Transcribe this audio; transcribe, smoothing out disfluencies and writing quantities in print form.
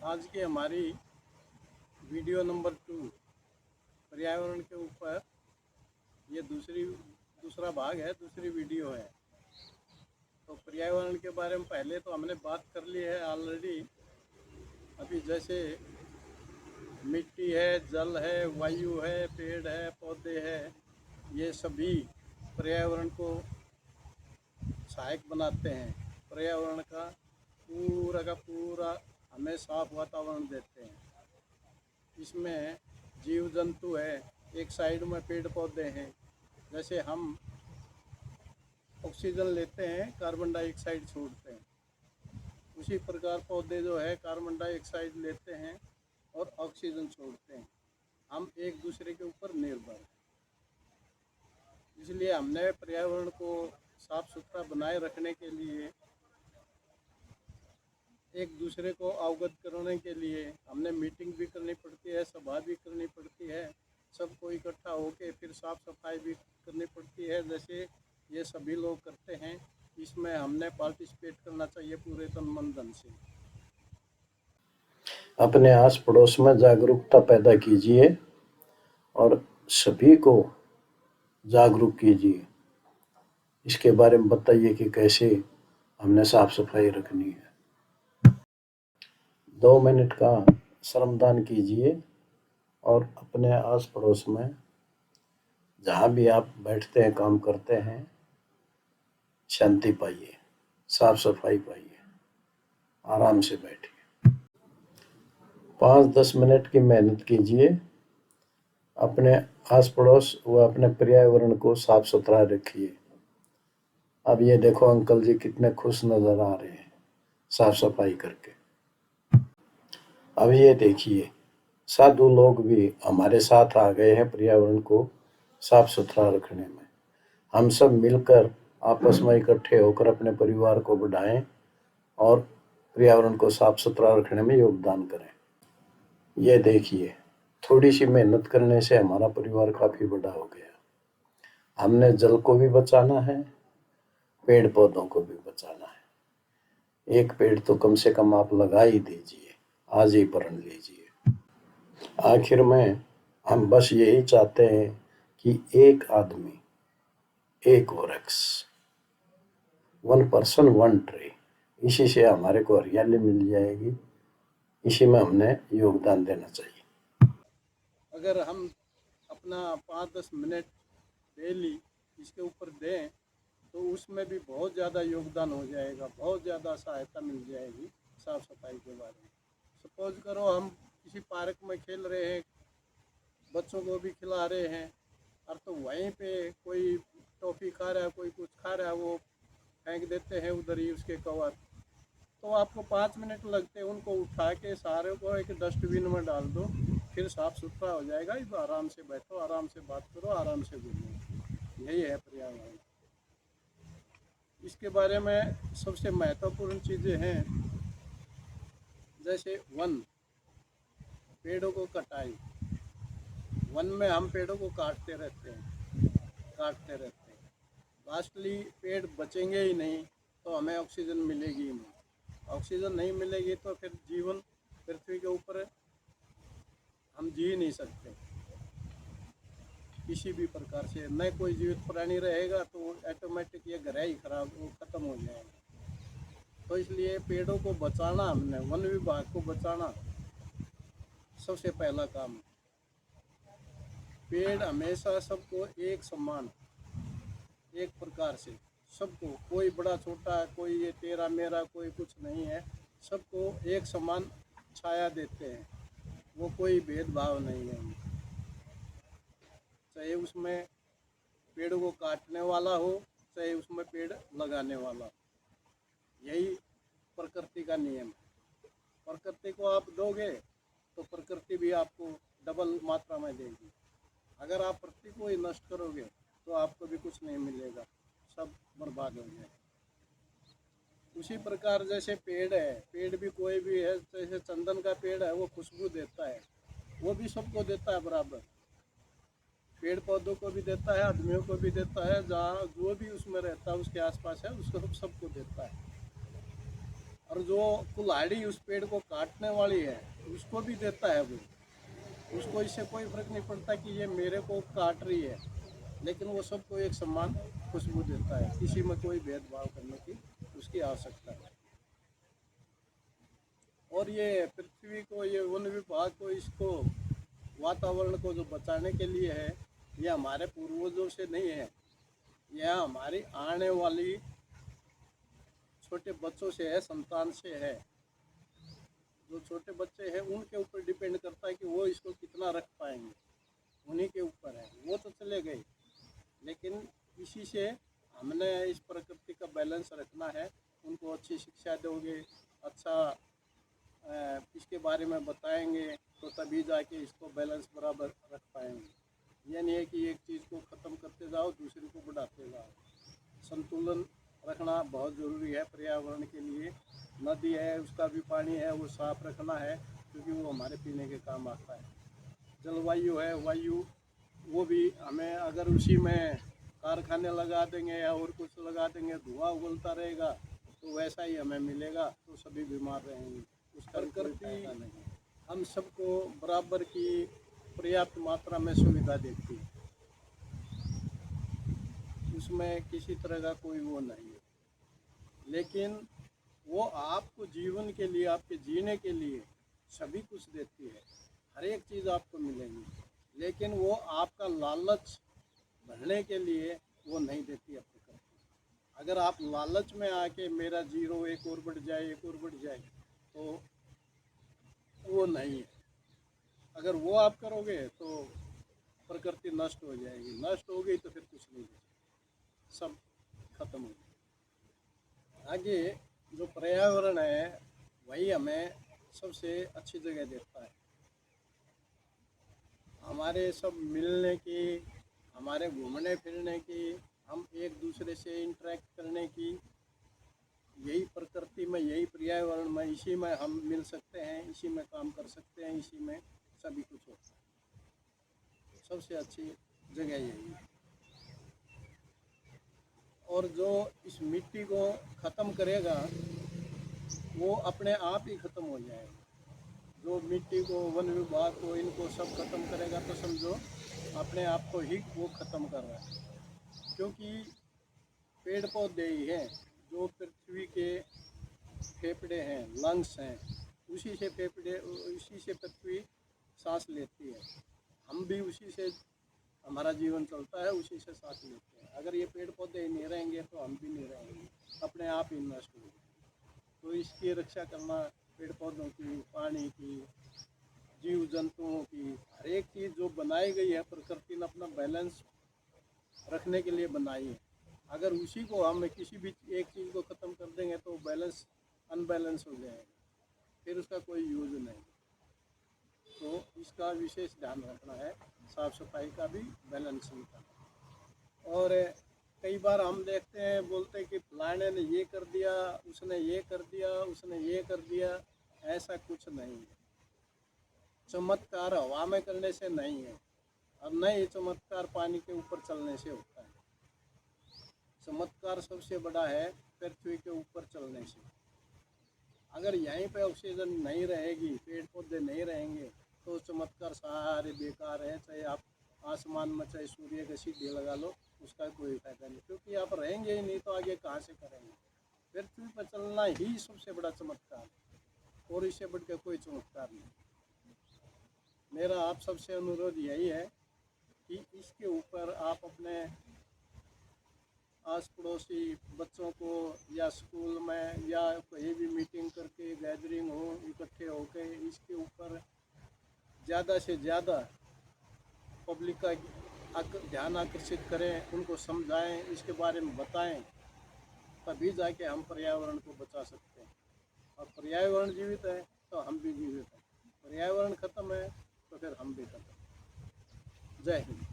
आज की हमारी वीडियो नंबर 2 पर्यावरण के ऊपर, ये दूसरा भाग है, दूसरी वीडियो है। तो पर्यावरण के बारे में पहले तो हमने बात कर ली है ऑलरेडी। अभी जैसे मिट्टी है, जल है, वायु है, पेड़ है, पौधे हैं, ये सभी पर्यावरण को सहायक बनाते हैं। पर्यावरण का पूरा हमें साफ वातावरण देते हैं। इसमें जीव जंतु है, एक साइड में पेड़ पौधे हैं। जैसे हम ऑक्सीजन लेते हैं, कार्बन डाइऑक्साइड छोड़ते हैं, उसी प्रकार पौधे जो है कार्बन डाइऑक्साइड लेते हैं और ऑक्सीजन छोड़ते हैं। हम एक दूसरे के ऊपर निर्भर हैं। इसलिए हमने पर्यावरण को साफ सुथरा बनाए रखने के लिए, एक दूसरे को अवगत कराने के लिए हमने मीटिंग भी करनी पड़ती है, सभा भी करनी पड़ती है, सबको इकट्ठा होकर फिर साफ सफाई भी करनी पड़ती है। जैसे ये सभी लोग करते हैं, इसमें हमने पार्टिसिपेट करना चाहिए पूरे तन मन धन से। अपने आस पड़ोस में जागरूकता पैदा कीजिए और सभी को जागरूक कीजिए। इसके बारे में बताइए कि कैसे हमने साफ सफाई रखनी है। 2 मिनट का श्रमदान कीजिए और अपने आस पड़ोस में जहाँ भी आप बैठते हैं, काम करते हैं, शांति पाइए, साफ सफाई पाइए, आराम से बैठिए। 5-10 मिनट की मेहनत कीजिए, अपने आस पड़ोस व अपने पर्यावरण को साफ सुथरा रखिए। अब ये देखो अंकल जी कितने खुश नजर आ रहे हैं साफ सफाई करके। अब ये देखिए साधु लोग भी हमारे साथ आ गए हैं पर्यावरण को साफ सुथरा रखने में। हम सब मिलकर आपस में इकट्ठे होकर अपने परिवार को बढ़ाएं और पर्यावरण को साफ सुथरा रखने में योगदान करें। ये देखिए थोड़ी सी मेहनत करने से हमारा परिवार काफी बड़ा हो गया। हमने जल को भी बचाना है, पेड़ पौधों को भी बचाना है। एक पेड़ तो कम से कम आप लगा ही दीजिए, आज ही प्रण लीजिए। आखिर में हम बस यही चाहते हैं कि एक आदमी एक वृक्ष, 1 person 1 tree, इसी से हमारे को हरियाली मिल जाएगी। इसी में हमने योगदान देना चाहिए। अगर हम अपना 5-10 मिनट डेली इसके ऊपर दें तो उसमें भी बहुत ज़्यादा योगदान हो जाएगा, बहुत ज़्यादा सहायता मिल जाएगी साफ़ सफाई के बारे में। सपोज करो हम किसी पार्क में खेल रहे हैं, बच्चों को भी खिला रहे हैं, और तो वहीं पे कोई टॉफ़ी खा रहा है, कोई कुछ खा रहा है, वो फेंक देते हैं उधर ही उसके कवर। तो आपको 5 मिनट लगते हैं, उनको उठा के सारे को एक डस्टबिन में डाल दो, फिर साफ़ सुथरा हो जाएगा। इस आराम से बैठो, आराम से बात करो, आराम से घूमो। यही है पर्यावरण। इसके बारे में सबसे महत्वपूर्ण चीज़ें हैं, जैसे वन, पेड़ों को कटाई। वन में हम पेड़ों को काटते रहते हैं। लास्टली पेड़ बचेंगे ही नहीं तो हमें ऑक्सीजन मिलेगी ही नहीं। ऑक्सीजन नहीं मिलेगी तो फिर जीवन पृथ्वी के ऊपर हम जी नहीं सकते किसी भी प्रकार से। न कोई जीवित प्राणी रहेगा तो ऑटोमेटिक ये ग्रह ही खराब, वो खत्म हो जाएगा। तो इसलिए पेड़ों को बचाना, हमने वन विभाग को बचाना सबसे पहला काम है। पेड़ हमेशा सबको एक समान, एक प्रकार से सबको, कोई बड़ा छोटा, कोई ये तेरा मेरा, कोई कुछ नहीं है, सबको एक समान छाया देते हैं। वो कोई भेदभाव नहीं है, चाहे उसमें पेड़ को काटने वाला हो, चाहे उसमें पेड़ लगाने वाला। यही प्रकृति का नियम है। प्रकृति को आप दोगे तो प्रकृति भी आपको डबल मात्रा में देगी। अगर आप प्रकृति को ही नष्ट करोगे तो आपको भी कुछ नहीं मिलेगा, सब बर्बाद हो जाएगा। उसी प्रकार जैसे पेड़ है, पेड़ भी कोई भी है, जैसे चंदन का पेड़ है, वो खुशबू देता है, वो भी सबको देता है बराबर। पेड़ पौधों को भी देता है, आदमियों को भी देता है, जहाँ जो भी उसमें रहता है, उसके आसपास है, उसको सबको देता है। और जो कुल्हाड़ी उस पेड़ को काटने वाली है उसको भी देता है वो। उसको इससे कोई फर्क नहीं पड़ता कि ये मेरे को काट रही है, लेकिन वो सबको एक समान खुशबू देता है, किसी में कोई भेदभाव करने की उसकी आवश्यकता है। और ये पृथ्वी को, ये वन विभाग को, इसको वातावरण को जो बचाने के लिए है, ये हमारे पूर्वजों से नहीं है, यह हमारी आने वाली छोटे बच्चों से है, संतान से है। जो छोटे बच्चे हैं उनके ऊपर डिपेंड करता है कि वो इसको कितना रख पाएंगे, उन्हीं के ऊपर है। वो तो चले गए, लेकिन इसी से हमने इस प्रकृति का बैलेंस रखना है। उनको अच्छी शिक्षा दोगे, अच्छा इसके बारे में बताएंगे, तो तभी जाके इसको बैलेंस बराबर रख पाएंगे। ये नहीं है कि एक चीज़ को ख़त्म करते जाओ दूसरी को बढ़ाते जाओ। संतुलन रखना बहुत ज़रूरी है पर्यावरण के लिए। नदी है, उसका भी पानी है, वो साफ रखना है, क्योंकि वो हमारे पीने के काम आता है। जलवायु है, वायु, वो भी हमें अगर उसी में कारखाने लगा देंगे या और कुछ लगा देंगे, धुआं उगलता रहेगा, तो वैसा ही हमें मिलेगा, तो सभी बीमार रहेंगे। उसका कोई फायदा नहीं। हम सबको बराबर की पर्याप्त मात्रा में सुविधा देती है, उसमें किसी तरह का कोई वो नहीं है, लेकिन वो आपको जीवन के लिए, आपके जीने के लिए सभी कुछ देती है, हर एक चीज़ आपको मिलेगी, लेकिन वो आपका लालच भरने के लिए वो नहीं देती अपने को। अगर आप लालच में आके मेरा जीरो एक और बढ़ जाए, एक और बढ़ जाए, तो वो नहीं है। अगर वो आप करोगे तो प्रकृति नष्ट हो जाएगी, नष्ट हो गई तो फिर कुछ नहीं बचेगा, सब खत्म हो जाएगा। आगे जो पर्यावरण है वही हमें सबसे अच्छी जगह देता है, हमारे सब मिलने की, हमारे घूमने फिरने की, हम एक दूसरे से इंटरेक्ट करने की, यही प्रकृति में, यही पर्यावरण में, इसी में हम मिल सकते हैं, इसी में काम कर सकते हैं, इसी में सभी कुछ होता है। सबसे अच्छी जगह यही है। और जो इस मिट्टी को ख़त्म करेगा वो अपने आप ही ख़त्म हो जाएगा। जो मिट्टी को, वन विभाग को, इनको सब खत्म करेगा तो समझो अपने आप को ही वो ख़त्म कर रहा है। क्योंकि पेड़ पौधे ही हैं जो पृथ्वी के फेफड़े हैं, लंग्स हैं, उसी से फेफड़े, उसी से पृथ्वी सांस लेती है, हम भी उसी से, हमारा जीवन चलता है, उसी से सांस लेते हैं। अगर ये पेड़ पौधे ही नहीं रहेंगे तो हम भी नहीं रहेंगे, अपने आप ही नष्ट हो जाएंगे। तो इसकी रक्षा करना, पेड़ पौधों की, पानी की, जीव जंतुओं की, हर एक चीज़ जो बनाई गई है प्रकृति ने अपना बैलेंस रखने के लिए बनाई है। अगर उसी को हम किसी भी एक चीज़ को ख़त्म कर देंगे तो बैलेंस अनबैलेंस हो जाएगा, फिर उसका कोई यूज नहीं। तो इसका विशेष ध्यान रखना है, साफ़ सफाई का भी, बैलेंसिंग का। और कई बार हम देखते हैं, बोलते हैं कि फलाने ने ये कर दिया, उसने ये कर दिया, उसने ये कर दिया। ऐसा कुछ नहीं है। चमत्कार हवा में करने से नहीं है, और न ही चमत्कार पानी के ऊपर चलने से होता है। चमत्कार सबसे बड़ा है पृथ्वी के ऊपर चलने से। अगर यहीं पे ऑक्सीजन नहीं रहेगी, पेड़ पौधे नहीं रहेंगे, तो चमत्कार सारे बेकार है। चाहे आप आसमान में, चाहे सूर्य के सीधे लगा लो, उसका कोई फायदा नहीं, क्योंकि आप रहेंगे ही नहीं तो आगे कहाँ से करेंगे। पृथ्वी पर चलना ही सबसे बड़ा चमत्कार है, और इससे बढ़ के कोई चमत्कार नहीं। मेरा आप सबसे अनुरोध यही है कि इसके ऊपर आप अपने आस पड़ोसी बच्चों को, या स्कूल में, या कहीं भी मीटिंग करके, गैदरिंग हो, इकट्ठे होकर इसके ऊपर ज़्यादा से ज़्यादा पब्लिक का ध्यान आकर्षित करें, उनको समझाएं, इसके बारे में बताएं, तभी जाके हम पर्यावरण को बचा सकते हैं। और पर्यावरण जीवित है तो हम भी जीवित हैं, पर्यावरण ख़त्म है तो फिर हम भी खत्म। जय हिंद।